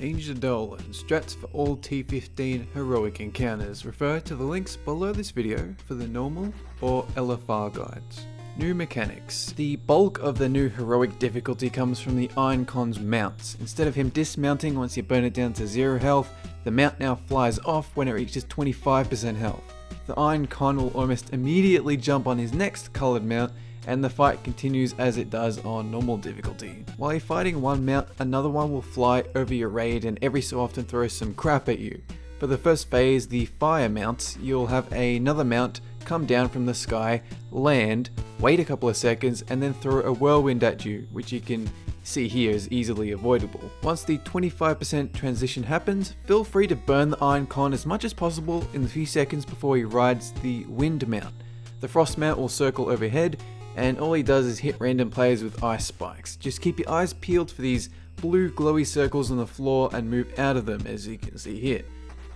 Danger Dolan, strats for all T15 heroic encounters. Refer to the links below this video for the normal or LFR guides. New mechanics. The bulk of the new heroic difficulty comes from the Iron Con's mounts. Instead of him dismounting once you burn it down to 0 health, the mount now flies off when it reaches 25% health. The Iron Con will almost immediately jump on his next coloured mount, and the fight continues as it does on normal difficulty. While you're fighting one mount, another one will fly over your raid and every so often throw some crap at you. For the first phase, the fire mounts, you'll have another mount come down from the sky, land, wait a couple of seconds, and then throw a whirlwind at you, which you can see here is easily avoidable. Once the 25% transition happens, feel free to burn the Iron Con as much as possible in the few seconds before he rides the wind mount. The frost mount will circle overhead, and all he does is hit random players with ice spikes. Just keep your eyes peeled for these blue glowy circles on the floor and move out of them, as you can see here.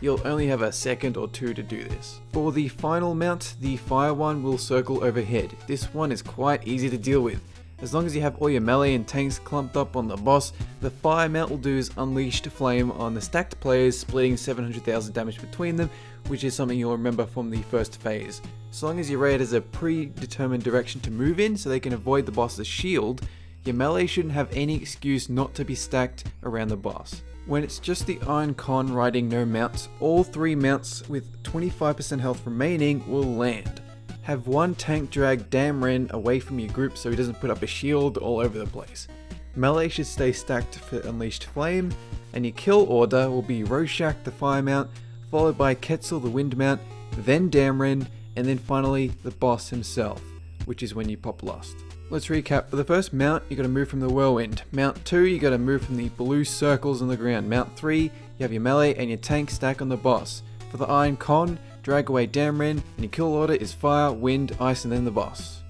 You'll only have a second or two to do this. For the final mount, the fire one will circle overhead. This one is quite easy to deal with. As long as you have all your melee and tanks clumped up on the boss, the fire mount will do is Unleashed Flame on the stacked players, splitting 700,000 damage between them, which is something you'll remember from the first phase. So long as your raid has a predetermined direction to move in so they can avoid the boss's shield, your melee shouldn't have any excuse not to be stacked around the boss. When it's just the Iron Con riding no mounts, all 3 mounts with 25% health remaining will land. Have one tank drag Damren away from your group so he doesn't put up a shield all over the place. Melee should stay stacked for Unleashed Flame, and your kill order will be Rorschach the fire mount, followed by Quetzal the wind mount, then Damren, and then finally the boss himself, which is when you pop Lust. Let's recap. For the first mount, you gotta move from the whirlwind. Mount 2, you gotta move from the blue circles on the ground. Mount 3, you have your melee and your tank stack on the boss. For the Iron Con, drag away Damren, and your kill order is fire, wind, ice, and then the boss.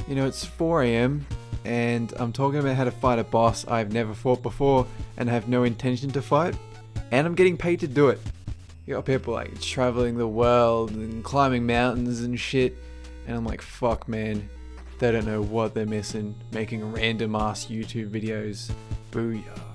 You know, it's 4 AM, and I'm talking about how to fight a boss I've never fought before, and have no intention to fight, and I'm getting paid to do it. You got people like traveling the world and climbing mountains and shit, and I'm like, fuck man, they don't know what they're missing, making random ass YouTube videos. Booyah.